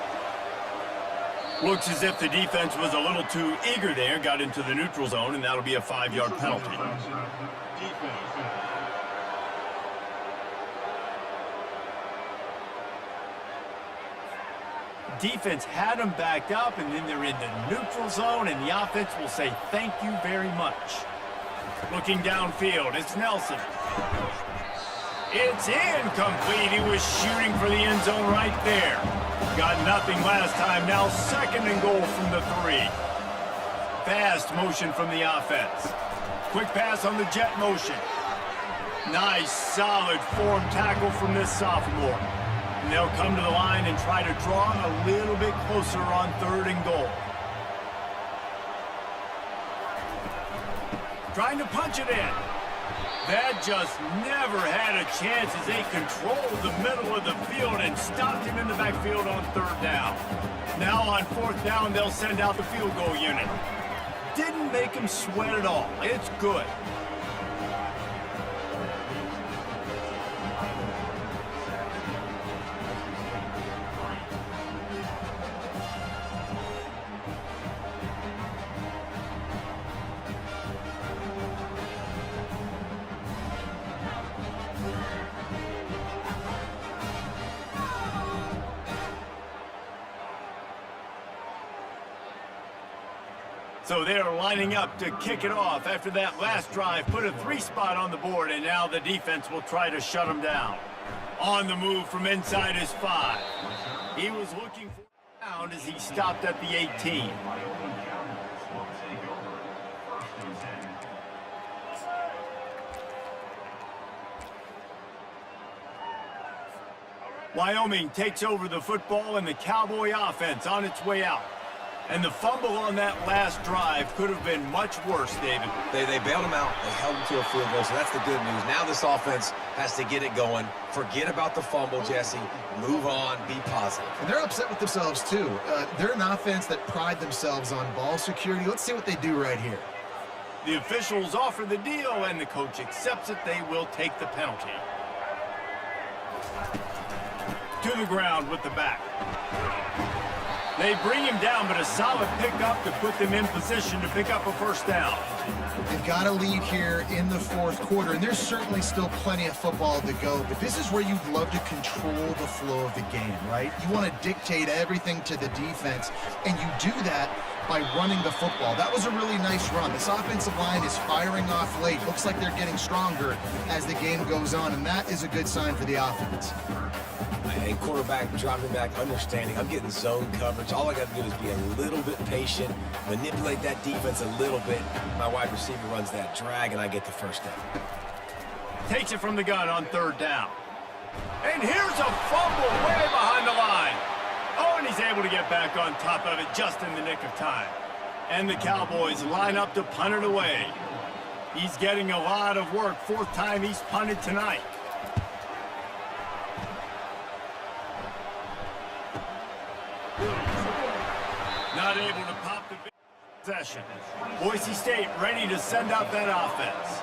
Looks as if the defense was a little too eager there, got into the neutral zone, and that'll be a 5-yard penalty. Defense had them backed up, and then they're in the neutral zone, and the offense will say thank you very much. Looking downfield, it's Nelson. It's incomplete. He was shooting for the end zone right there. Got nothing last time. Now 2nd and goal from the 3. Fast motion from the offense. Quick pass on the jet motion. Nice, solid form tackle from this sophomore. And they'll come to the line and try to draw a little bit closer on 3rd and goal. Trying to punch it in. That just never had a chance as they controlled the middle of the field and stopped him in the backfield on 3rd down. Now on 4th down, they'll send out the field goal unit. Didn't make him sweat at all. It's good. So they're lining up to kick it off after that last drive. Put a 3 spot on the board, and now the defense will try to shut them down. On the move from inside his 5. He was looking for a down as he stopped at the 18. Wyoming takes over the football, and the Cowboy offense on its way out. And the fumble on that last drive could have been much worse, David. They bailed him out. They held him to a field goal, so that's the good news. Now this offense has to get it going. Forget about the fumble, Jesse. Move on. Be positive. And they're upset with themselves, too. They're an offense that pride themselves on ball security. Let's see what they do right here. The officials offer the deal, and the coach accepts it. They will take the penalty. To the ground with the back. They bring him down, but a solid pickup to put them in position to pick up a first down. They've got a lead here in the 4th quarter, and there's certainly still plenty of football to go, but this is where you'd love to control the flow of the game, right? You want to dictate everything to the defense, and you do that by running the football. That was a really nice run. This offensive line is firing off late. Looks like they're getting stronger as the game goes on, and that is a good sign for the offense. A quarterback dropping back, understanding I'm getting zone coverage. All I got to do is be a little bit patient, manipulate that defense a little bit. My wide receiver runs that drag, and I get the first down. Takes it from the gun on 3rd down. And here's a fumble way behind the line. Oh, and he's able to get back on top of it just in the nick of time. And the Cowboys line up to punt it away. He's getting a lot of work. 4th time he's punted tonight. Not able to pop the possession. Boise State ready to send out that offense.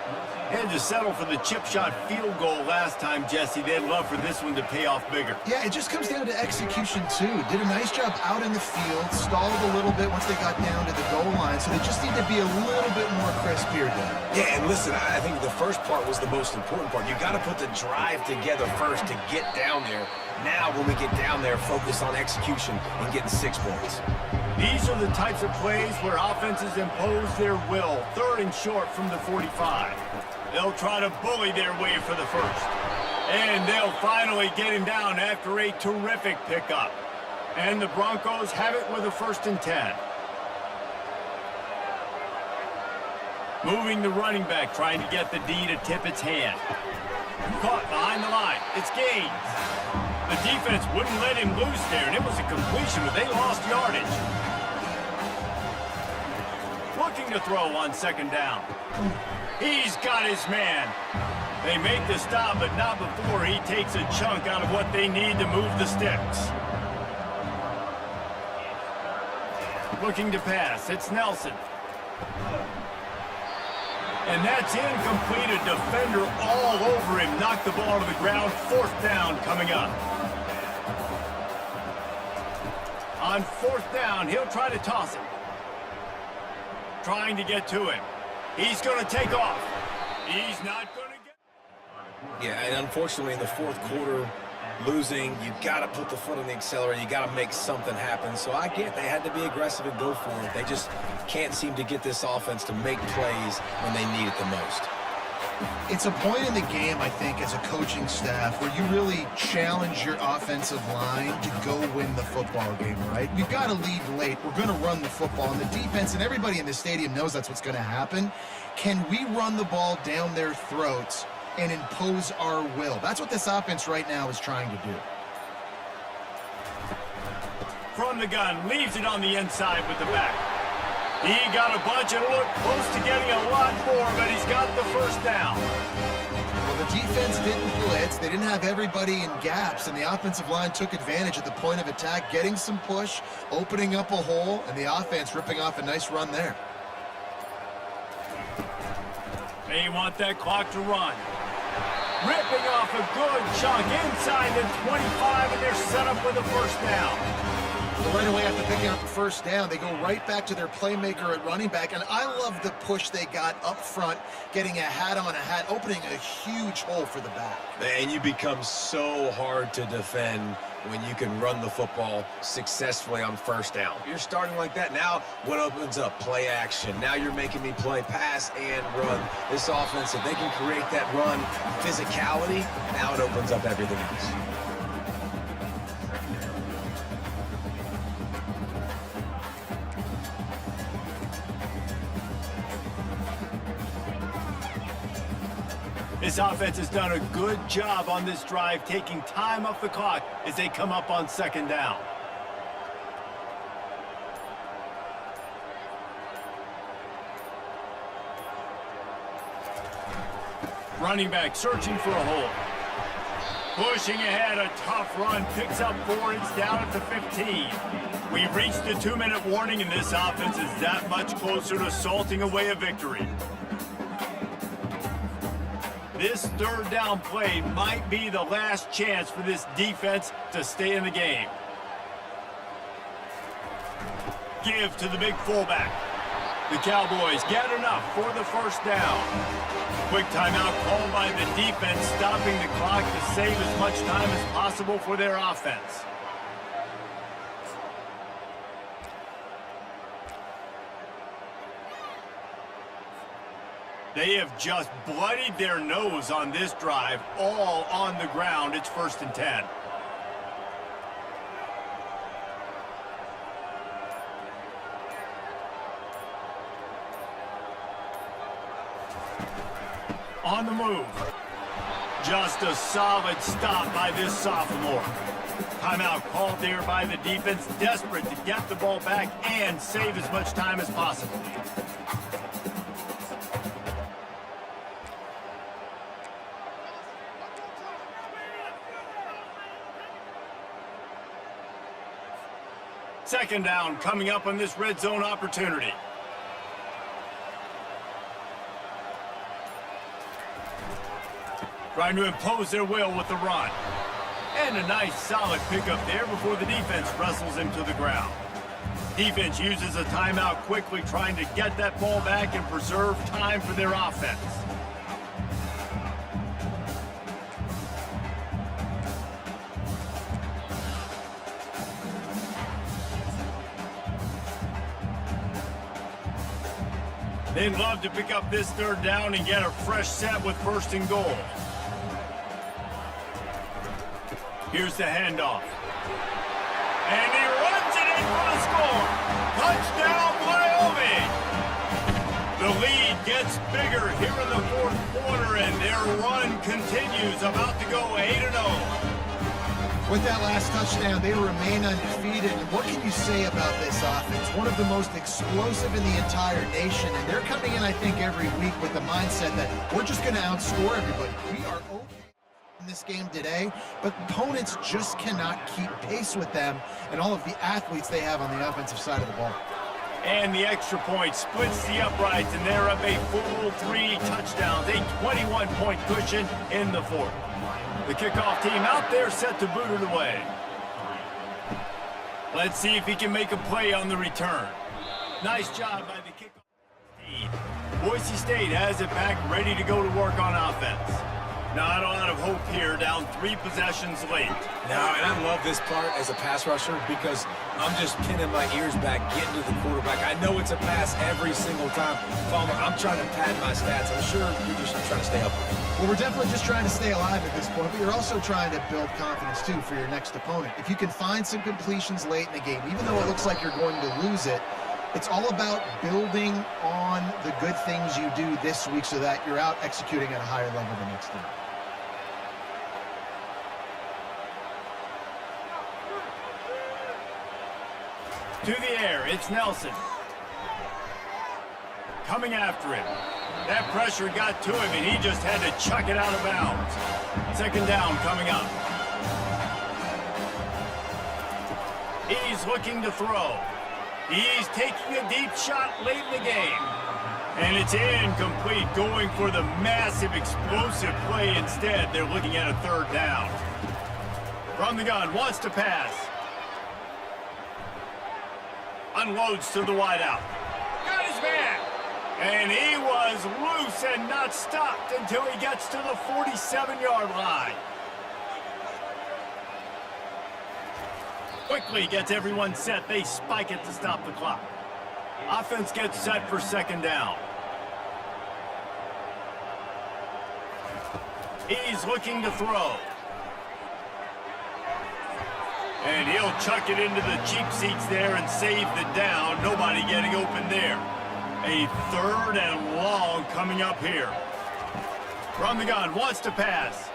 Had to settle for the chip shot field goal last time, Jesse. They'd love for this one to pay off bigger. Yeah, it just comes down to execution, too. Did a nice job out in the field, stalled a little bit once they got down to the goal line, so they just need to be a little bit more crisp here, Dan. Yeah, and listen, I think the first part was the most important part. You got to put the drive together first to get down there. Now, when we get down there, focus on execution and getting 6 points. These are the types of plays where offenses impose their will. 3rd and short from the 45. They'll try to bully their way for the first. And they'll finally get him down after a terrific pickup. And the Broncos have it with a 1st and 10. Moving the running back, trying to get the D to tip its hand. Caught behind the line. It's Gaines. The defense wouldn't let him loose there, and it was a completion, but they lost yardage. Looking to throw on 2nd down. He's got his man. They make the stop, but not before he takes a chunk out of what they need to move the sticks. Looking to pass, it's Nelson. And that's incomplete. A defender all over him. Knocked the ball to the ground. 4th down coming up. On 4th down, he'll try to toss it. Trying to get to him. He's going to take off. He's not going to get... Yeah, and unfortunately in the 4th quarter, losing, you got to put the foot on the accelerator. You got to make something happen. So I get they had to be aggressive and go for it. They just can't seem to get this offense to make plays when they need it the most. It's a point in the game, I think, as a coaching staff where you really challenge your offensive line to go win the football game, right? We've got to lead late. We're going to run the football. And the defense and everybody in the stadium knows that's what's going to happen. Can we run the ball down their throats and impose our will? That's what this offense right now is trying to do. From the gun, leaves it on the inside with the back. He got a bunch and looked close to getting a lot more, but he's got the 1st down. Well, the defense didn't blitz. They didn't have everybody in gaps, and the offensive line took advantage at the point of attack, getting some push, opening up a hole, and the offense ripping off a nice run there. They want that clock to run. Ripping off a good chunk inside the 25, and they're set up with a 1st down. So right away after picking up the 1st down, they go right back to their playmaker at running back. And I love the push they got up front, getting a hat on a hat, opening a huge hole for the back. And you become so hard to defend when you can run the football successfully on 1st down. You're starting like that. Now what opens up? Play action. Now you're making me play pass and run. This offense, if they can create that run physicality, now it opens up everything else. This offense has done a good job on this drive, taking time off the clock as they come up on 2nd down. Running back searching for a hole. Pushing ahead, a tough run, picks up 4, it's down at the 15. We've reached the 2-minute warning, and this offense is that much closer to salting away a victory. This 3rd down play might be the last chance for this defense to stay in the game. Give to the big fullback. The Cowboys get enough for the 1st down. Quick timeout called by the defense, stopping the clock to save as much time as possible for their offense. They have just bloodied their nose on this drive, all on the ground. It's 1st and 10. On the move. Just a solid stop by this sophomore. Timeout called there by the defense, desperate to get the ball back and save as much time as possible. Second down coming up on this red zone opportunity. Trying to impose their will with the run. And a nice solid pickup there before the defense wrestles him to the ground. Defense uses a timeout quickly, trying to get that ball back and preserve time for their offense. They'd love to pick up this 3rd down and get a fresh set with 1st and goal. Here's the handoff. And he runs it in for the score. Touchdown, Wyoming! The lead gets bigger here in the 4th quarter, and their run continues, about to go 8-0. With that last touchdown, they remain undefeated. And what can you say about this offense? One of the most explosive in the entire nation. And they're coming in, I think, every week with the mindset that we're just going to outscore everybody. We are okay in this game today, but opponents just cannot keep pace with them and all of the athletes they have on the offensive side of the ball. And the extra point splits the uprights, and they're up a full 3 touchdowns, a 21-point cushion in the fourth. The kickoff team out there set to boot it away. Let's see if he can make a play on the return. Nice job by the kickoff team. Boise State has it back, ready to go to work on offense. Not a lot of hope here, down 3 possessions late. No, and I love this part as a pass rusher because I'm just pinning my ears back, getting to the quarterback. I know it's a pass every single time. I'm trying to pad my stats. I'm sure you're just trying to stay up. Well, we're definitely just trying to stay alive at this point, but you're also trying to build confidence, too, for your next opponent. If you can find some completions late in the game, even though it looks like you're going to lose it, it's all about building on the good things you do this week so that you're out executing at a higher level the next day. To the air, it's Nelson. Coming after him. That pressure got to him, and he just had to chuck it out of bounds. Second down coming up. He's looking to throw. He's taking a deep shot late in the game. And it's incomplete, going for the massive explosive play instead. They're looking at a third down. From the gun, wants to pass. Unloads to the wideout. Got his man. And he was loose and not stopped until he gets to the 47-yard line. Quickly gets everyone set. They spike it to stop the clock. Offense gets set for second down. He's looking to throw. And he'll chuck it into the cheap seats there and save the down. Nobody getting open there. A third and long coming up here. From the gun, wants to pass.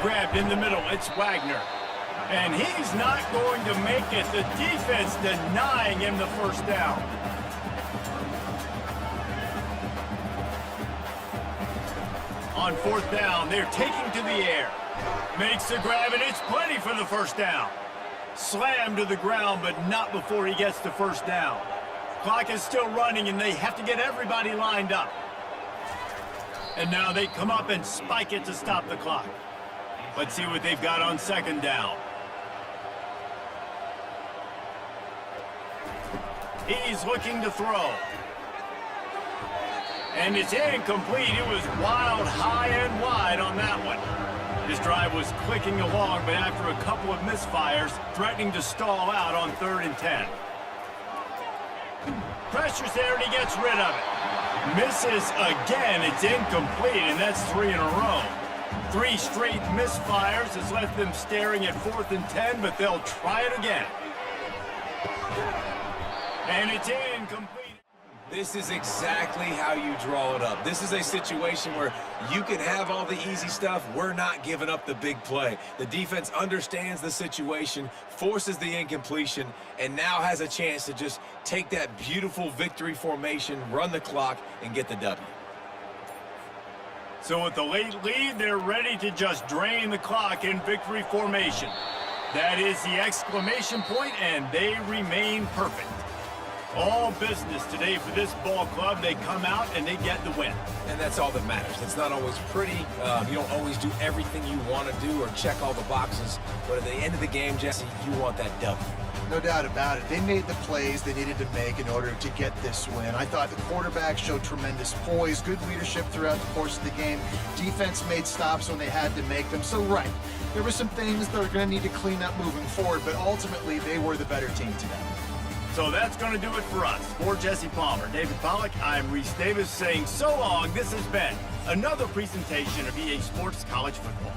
Grabbed in the middle, it's Wagner. And he's not going to make it. The defense denying him the first down. On fourth down, they're taking to the air. Makes the grab, and it's plenty for the first down. Slammed to the ground, but not before he gets the first down. Clock is still running, and they have to get everybody lined up. And now they come up and spike it to stop the clock. Let's see what they've got on second down. He's looking to throw. And it's incomplete. It was wild, high and wide on that one. His drive was clicking along, but after a couple of misfires, threatening to stall out on 3rd and 10. Pressure's there, and he gets rid of it. Misses again. It's incomplete, and that's 3 in a row. 3 straight misfires has left them staring at 4th and 10, but they'll try it again. And it's incomplete. This is exactly how you draw it up. This is a situation where you can have all the easy stuff. We're not giving up the big play. The defense understands the situation, forces the incompletion, and now has a chance to just take that beautiful victory formation, run the clock, and get the W. So with the late lead, they're ready to just drain the clock in victory formation. That is the exclamation point, and they remain perfect. All business today for this ball club. They come out and they get the win. And that's all that matters. It's not always pretty. You don't always do everything you want to do or check all the boxes. But at the end of the game, Jesse, you want that W. No doubt about it. They made the plays they needed to make in order to get this win. I thought the quarterback showed tremendous poise, good leadership throughout the course of the game. Defense made stops when they had to make them. So, right, there were some things that are going to need to clean up moving forward, but ultimately they were the better team today. So that's going to do it for us. For Jesse Palmer, David Pollack, I'm Reese Davis saying so long. This has been another presentation of EA Sports College Football.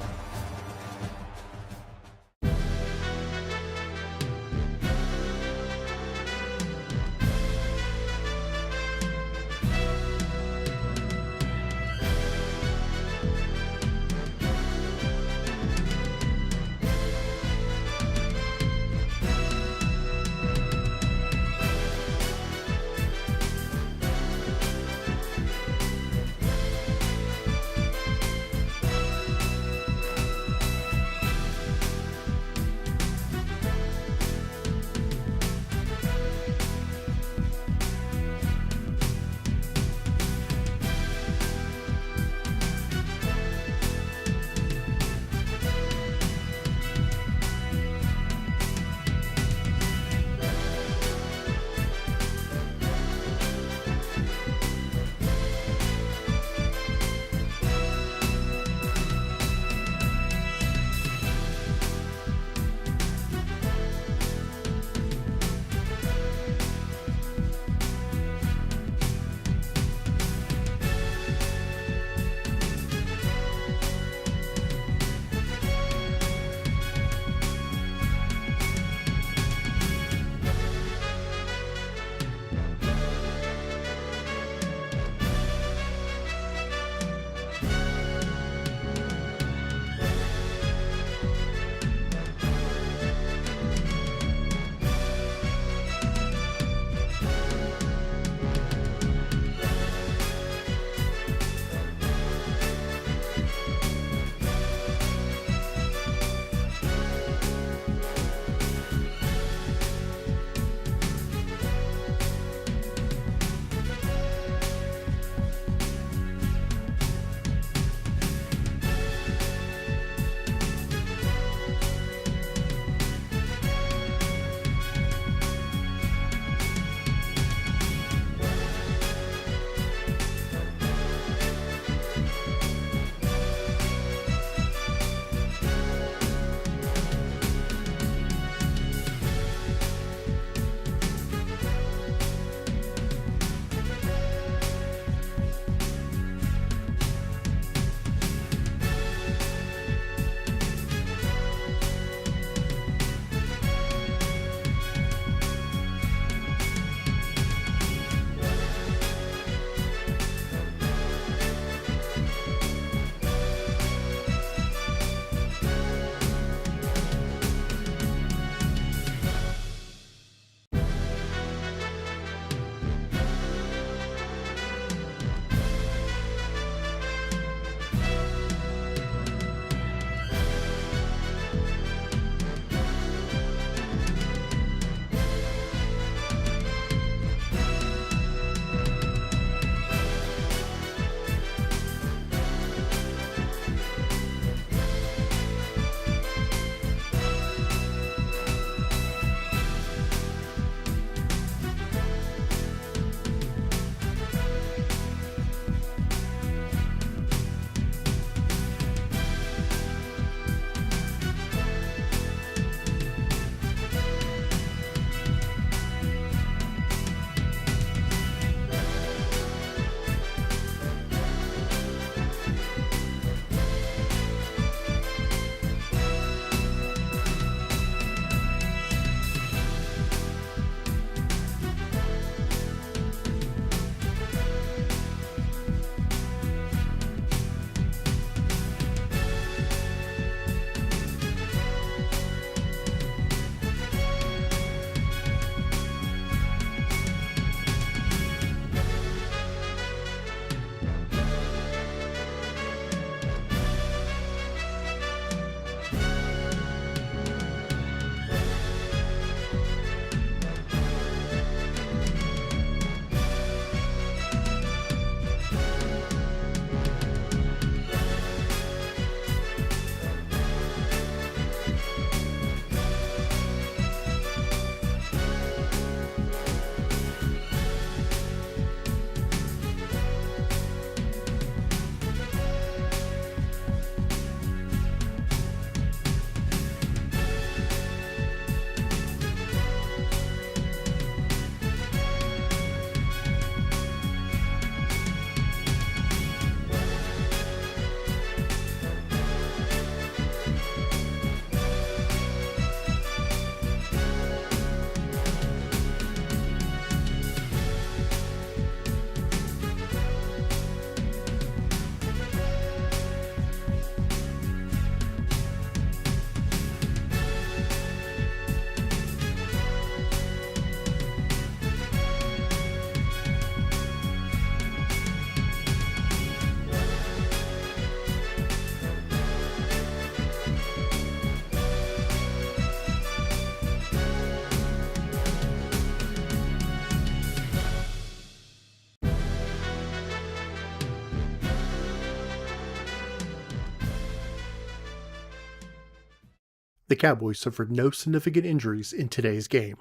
The Cowboys suffered no significant injuries in today's game.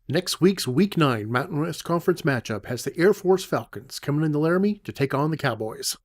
Next week's Week 9 Mountain West Conference matchup has the Air Force Falcons coming into Laramie to take on the Cowboys.